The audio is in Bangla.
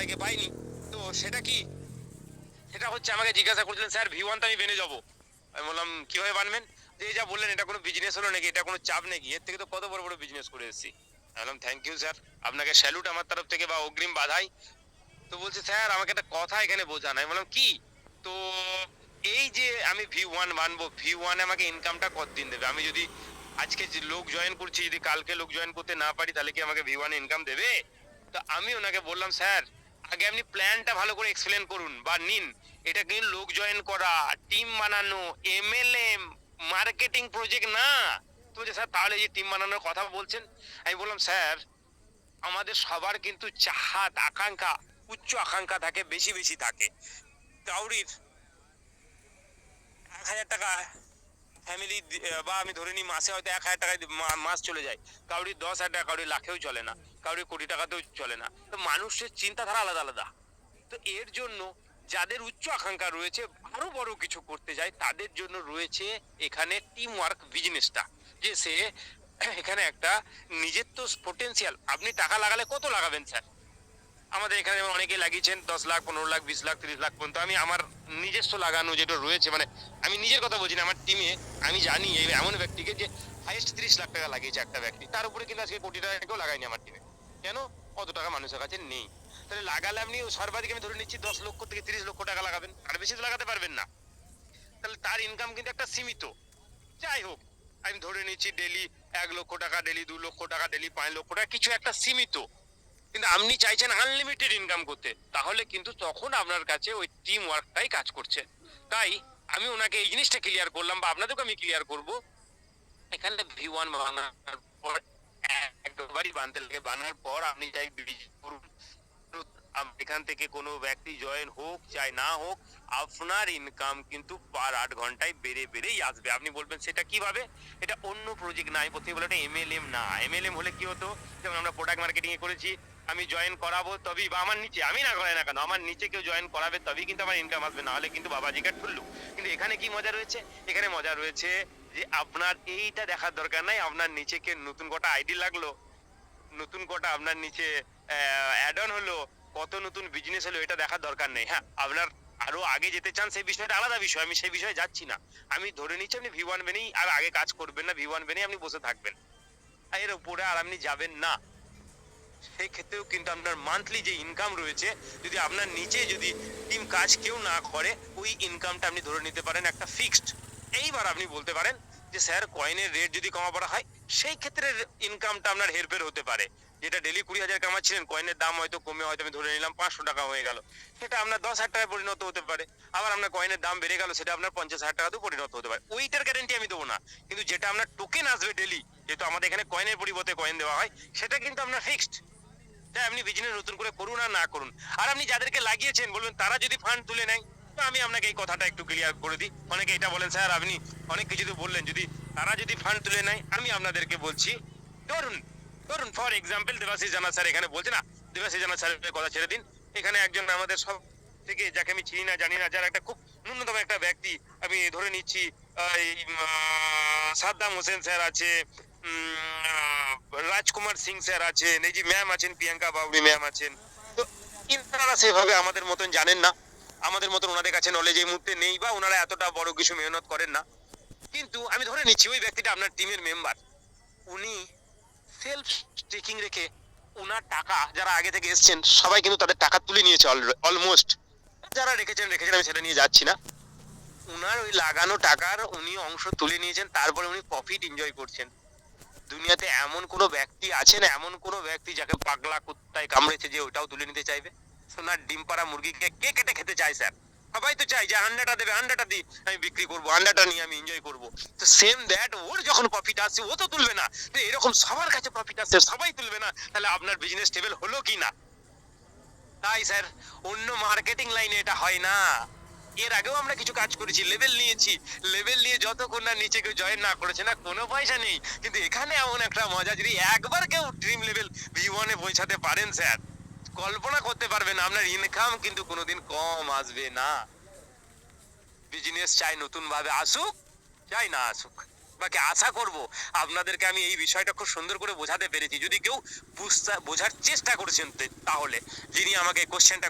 অনেকে পায়নি। তো সেটা কি, সেটা হচ্ছে আমাকে জিজ্ঞাসা করছিলেন স্যার V1 তো আমি বেনে যাবো। আমি বললাম কিভাবে বানবেন? যে এই যা বললেন এটা কোনো বিজনেস হলো নাকি, এটা কোনো চাপ নাকি, এর থেকে তো কত বড় বড় বিজনেস করে এসেছি। আমি বললাম থ্যাংক ইউ স্যার, আপনাকে স্যালুট আমার তরফ থেকে বা অগ্রিম বাধাই। তো বলছে স্যার আমাকে একটা কথা এখানে বোঝান। আমি বললাম কি? তো এই যে আমি V1 বানবো, V1 আমাকে ইনকামটা কতদিন দেবে? আমি যদি আজকে যে লোক জয়েন করছি, যদি কালকে লোক জয়েন করতে না পারি তাহলে কি আমাকে V1 ইনকাম দেবে? তো আমি ওনাকে বললাম স্যার আগে আপনি প্ল্যানটা ভালো করে এক্সপ্লেন করুন বা নিন। এটা কিন্তু লোক জয়েন করা, টিম বানানো, MLM, মার্কেটিং প্রজেক্ট না। তো বলছে স্যার তাহলে এই যে টিম বানানোর কথা বলছেন। আমি বললাম স্যার আমাদের সবার কিন্তু চাহাত আকাঙ্ক্ষা, উচ্চ আকাঙ্ক্ষা থাকে, বেশি বেশি থাকে। কাউরির 1,000 টাকা ফ্যামিলি বা আমি ধরে নিই মাসে হয়তো 1,000 টাকায় মাস চলে যায়, কাউরির 10,000 টাকা, কাউরির লাখেও চলে না, কাউরির কোটি টাকাতেও চলে না। তো মানুষের চিন্তাধারা আলাদা আলাদা। তো এর জন্য যাদের উচ্চ আকাঙ্ক্ষা রয়েছে, আরো বড় কিছু করতে যায়, তাদের জন্য রয়েছে এখানে টিম ওয়ার্ক বিজনেসটা। যে সে এখানে একটা নিজের তো পোটেন্সিয়াল, আপনি টাকা লাগালে কত লাগাবেন স্যার? আমাদের এখানে অনেকে লাগিয়েছেন 10 লাখ, 15 লাখ, 20 লাখ, 30 লাখ পর্যন্ত। আমি আমার নিজস্ব লাগানো যেটা রয়েছে, মানে আমি নিজের কথা বলছি না, আমার টিমে আমি জানি এই এমন ব্যক্তিকে যে হাইয়েস্ট 30 লাখ টাকা লাগিয়েছে একটা ব্যক্তি, তার উপরে কিন্তু আজকে কোটি টাকা কেউ লাগায়নি আমার টিমে। কেন? অত টাকা মানুষের কাছে নেই। তাহলে লাগালে আপনি সর্বাধিক আমি ধরে নিচ্ছি 10 লক্ষ থেকে 30 লক্ষ টাকা লাগাবেন, আর বেশি তো লাগাতে পারবেন না। তাহলে তার ইনকাম কিন্তু একটা সীমিত। যাই হোক, আমি ধরে নিচ্ছি ডেলি 1 লক্ষ টাকা, ডেলি 2 লক্ষ টাকা, ডেলি 5 লক্ষ টাকা, কিছু একটা সীমিত। কিন্তু আপনি চাইছেন আনলিমিটেড ইনকাম করতে, তাহলে কিন্তু তখন আপনার কাছে ওই টিম ওয়ার্কটাই কাজ করছে। তাই আমি ওনাকে এই জিনিসটা ক্লিয়ার করলাম, বা আপনাদেরকে আমি ক্লিয়ার করব। এখানে V1 বানানোর পর একবারই বানতে লাগে, বানার পর আপনি চাই করুন, এখান থেকে কোনো ব্যক্তি জয়েন হোক চাই না হোক, আপনার ইনকাম কিন্তু পার 8 ঘন্টায় বেড়ে বেড়েই আসবে। আপনি বলবেন সেটা কিভাবে? এটা অন্য প্রজেক্ট নাই, প্রথমে বলে এটা MLM না। MLM হলে কি হতো, যেমন আমরা প্রোডাক্ট মার্কেটিং এ করেছি, আমি জয়েন করাবো তবেই, বা আমার নিচে আমি না করাই না কেন, আমার নিচে কেউ জয়েন করাবে তবেই কিন্তু আমার ইনকাম আসবে, না হলে কিন্তু বাবাজিকে ঠুল্লু। কিন্তু এখানে কি মজা রয়েছে? এখানে মজা রয়েছে যে আপনার এইটা দেখার দরকার নাই আপনার নিচে কে নতুন কটা আইডি লাগলো, নতুন কটা আপনার নিচে অ্যাড অন হলো, কত নতুন বিজনেস হলো, এটা দেখার দরকার নেই। হ্যাঁ, আপনার আরো আগে যেতে চান সেই বিষয়টা আলাদা বিষয়, আমি সেই বিষয়ে যাচ্ছি না। আমি ধরে নিচ্ছি আপনি V1 বেনেই আর আগে কাজ করবেন না, V1 বেনেই আপনি বসে থাকবেন, আর এর উপরে আর আপনি যাবেন না। সেই ক্ষেত্রেও কিন্তু আপনার মান্থলি যে ইনকাম রয়েছে, যদি আপনার নিচে যদি টিম কাজ কেউ না করে, ওই ইনকামটা আপনি ধরে নিতে পারেন একটা ফিক্সড। এইবার আপনি বলতে পারেন যে স্যার কয়েনের রেট যদি কমা পড়া হয়, সেই ক্ষেত্রে ইনকামটা আপনার হেরফের হতে পারে। যেটা ডেলি 20,000 কামাচ্ছিলেন, কয়েনের দাম হয়তো কমে, হয়তো আমি ধরে নিলাম 500 টাকা হয়ে গেল, সেটা আপনার 10,000 টাকায় পরিণত হতে পারে। আবার আপনার কয়েনের দাম বেড়ে গেল, সেটা আপনার 50,000 টাকাতেও পরিণত হতে পারে। ওইটার গ্যারেন্টি আমি দেবো না, কিন্তু যেটা আপনার টোকেন আসবে ডেলি, যেহেতু আমাদের এখানে কয়েনের পরিবর্তে কয়েন দেওয়া হয়, সেটা কিন্তু আপনার ফিক্সড। তাই আপনি বিজনেস নতুন করে করুন আর না করুন, আর আপনি যাদেরকে লাগিয়েছেন বলবেন তারা যদি ফান্ড তুলে নেয়, তো আমি আপনাকে এই কথাটা একটু ক্লিয়ার করে দিই। অনেকে এটা বলেন স্যার আপনি অনেক কিছু তো বললেন, যদি তারা যদি ফান্ড তুলে নেয়, আমি আপনাদেরকে বলছি ধরুন, ধরুন ফর এক্সাম্পল দেবাশিস জানা স্যার এখানে বলছে না, দেবাশিস জানা স্যারের কথা ছেড়ে দিন, এখানে একজন আমাদের সব থেকে যাকে আমি চিনি না জানি না, যার একটা খুব ন্যূনতম একটা ব্যক্তি, আমি ধরে নিচ্ছি সাদ্দাম হোসেন স্যার আছে, রাজকুমার সিং স্যার আছেন, এই যে ম্যাম আছেন, প্রিয়াঙ্কা বাবরি ম্যাম আছেন। তো ইনারা সেভাবে আমাদের মতন জানেন না, আমাদের মতন ওনাদের কাছে নলেজ এই মুহূর্তে নেই, বা ওনারা এতটা বড় কিছু মেহনত করেন না। কিন্তু আমি ধরে নিচ্ছি ওই ব্যক্তিটা আপনার টিমের মেম্বার, উনি সেলফ স্টেকিং রেখে ওনার টাকা, যারা আগে থেকে এসছেন সবাই কিন্তু তাদের টাকা তুলে নিয়েছে অলমোস্ট। যারা রেখেছেন রেখেছেন, আমি সেটা নিয়ে যাচ্ছি না। উনার ওই লাগানো টাকার উনি অংশ তুলে নিয়েছেন, তারপরে উনি প্রফিট এনজয় করছেন। দুনিয়াতে এমন কোনো ব্যক্তি আছে না, এমন কোনো ব্যক্তি যাকে পাগলা কুত্তায় কামড়েছে যে ওটাও তুলে নিতে চাইবে? সোনার ডিম পাড়া মুরগিকে কে কেটে খেতে চায় স্যার? সবাই তো চাই যে আন্ডাটা দেবে, আন্ডাটা দিয়ে আমি বিক্রি করবো, আন্ডাটা নিয়ে আমি এনজয় করবো। তো সেম দ্যাট, ওর যখন প্রফিট আসছে ও তো তুলবে না। তো এরকম সবার কাছে প্রফিট আসছে সবাই তুলবে না, তাহলে আপনার বিজনেস স্টেবল হলো কি না? তাই স্যার অন্য মার্কেটিং লাইনে এটা হয় না। এর আগেও আমরা কিছু কাজ করেছি, লেভেল নিয়েছি, লেভেল নিয়ে যতক্ষণ না নিচে কেউ জয়েন না করেছে না, কোনো পয়সা নেই। কিন্তু এখানে এমন একটা মজা, যদি একবার কেউ ড্রিম লেভেল V1 এ পৌঁছাতে পারেন স্যার, কল্পনা করতে পারবেন আপনার ইনকাম কিন্তু কোনোদিন কম আসবে না। বিজনেস চাই নতুন ভাবে আসুক, চাই না আসুক, বাকি আশা করব আপনাদেরকে আমি এই বিষয়টা খুব সুন্দর করে বোঝাতে পেরেছি। যদি কেউ বোঝার চেষ্টা করেছেন তাহলে, যিনি আমাকে কোশ্চেনটা